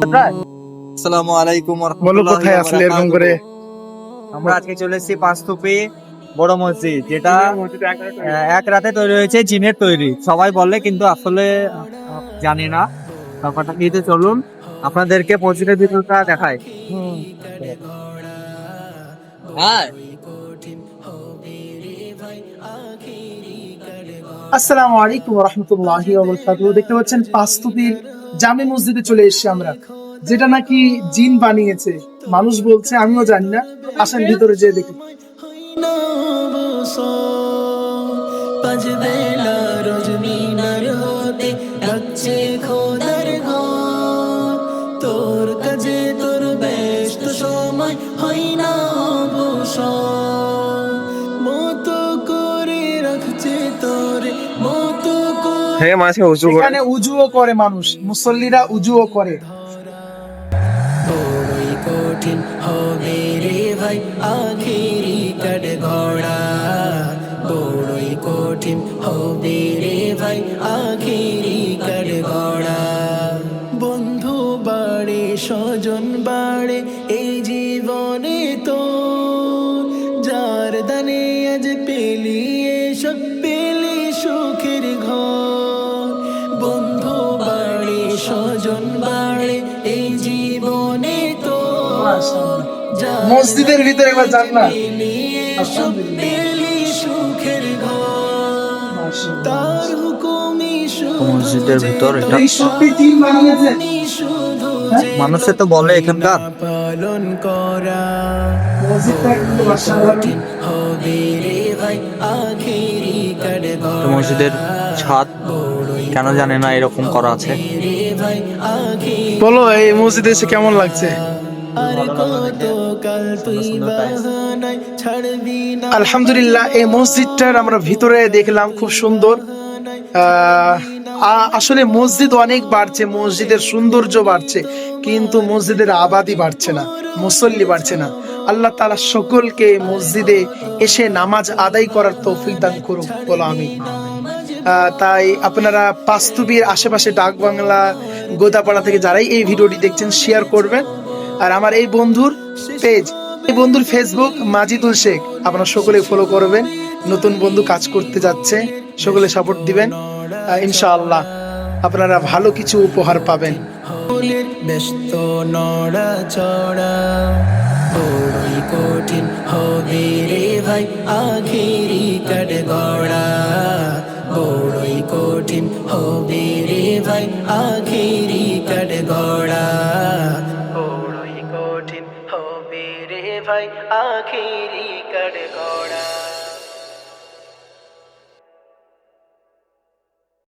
আসসালামু আলাইকুম ওয়া বলো রাহমাতুল্লাহি কোথায় ওয়া আসলে এরকম করে? বারাকাতুহু। আমরা আজকে চলে এসেছি পাঁচতুপি বড় মসজিদ, যেটা এক রাতে তৈরি হয়েছে, জিনের তৈরি সবাই বলে, কিন্তু আসলে জানি না ব্যাপারটা কি। তো চলুন আপনাদেরকে মসজিদের ভিতরটা দেখাই। হ্যাঁ, আসসালামু আলাইকুম ওয়া রাহমাতুল্লাহি ওয়া বারাকাতুহু। দেখতে পাচ্ছেন পাঁচতুপির জামে মসজিদে চলে এসেছি আমরা, যেটা নাকি জিন বানিয়েছে। মানুষ বলছে, আমিও জানি না। আসেন ভিতরে যেয়ে দেখি। তোর কাজে তোর ব্যস্ত সময় হয় না অবসর, মতো করে রাখছে তোরে মতো করে। হ্যাঁ, মাঝে উজু করে। এখানে উজুও করে মানুষ, মুসল্লিরা উজুও করে। বড়ই কঠিন হবে রে ভাই আখেরি কাঠ গড়া, বড়ই কঠিন হবে রে ভাই আখেরি কাঠ গড়া। বন্ধু বাড়ে স্বজন বাড়ে এই জীবনে তো, যার দানে আজ পেলি এসব পেলি সুখের ঘর। বন্ধু বাড়ে স্বজন বাড়ে এই জীবনে তো, মসজিদের ভিতরে একবার যান না। সব পেলি সুখের ঘর। তার হুকুমি মসজিদের ভিতর এটা এই সবই জিন বানিয়েছে। শুধু মানুষে তো বলে এখানকার পালন করা, মসজিদটা কিন্তু অসাধারণ। হবে রে ভাই আখেরি কাঠ গড়া। মসজিদের ছাদ কেন জানে না এরকম করা আছে। রে ভাই আখেরি বলো, এই মসজিদে এসে কেমন লাগছে? আর কত কাল তুই বাহানায় ছাড়বি না। আলহামদুলিল্লাহ, এই মসজিদটার আমরা ভিতরে দেখলাম, খুব সুন্দর। আসলে মসজিদ অনেক বাড়ছে, মসজিদের সৌন্দর্য বাড়ছে, কিন্তু মসজিদের আবাদি বাড়ছে না, মুসল্লি বাড়ছে না। আল্লাহ তাআলা সকলকে মসজিদে এসে নামাজ আদায় করার তৌফিক দান করুক বলো আমি। তাই আপনারা পাঁচতুপির আশেপাশে ডাকবাংলা গোদাপাড়া থেকে যারাই এই ভিডিওটি দেখছেন শেয়ার করবেন। আর আমার এই বন্ধুর পেজ, এই বন্ধুর ফেসবুক মাজিদুল শেখ, আপনারা সকলে ফলো করবেন। নতুন বন্ধু কাজ করতে যাচ্ছে, সকলে সাপোর্ট দিবেন। ইনশাআল্লাহ আপনারা ভালো কিছু উপহার পাবেন। ফুলের ব্যস্ত নড়া চড়া, বড়ই কঠিন হবে রে ভাই আখেরি কাঠ গড়া, বড়ই কঠিন হবে রে ভাই আখেরি কাঠ গড়া, বড়ই কঠিন হবে রে ভাই আখেরি কাঠ গড়া।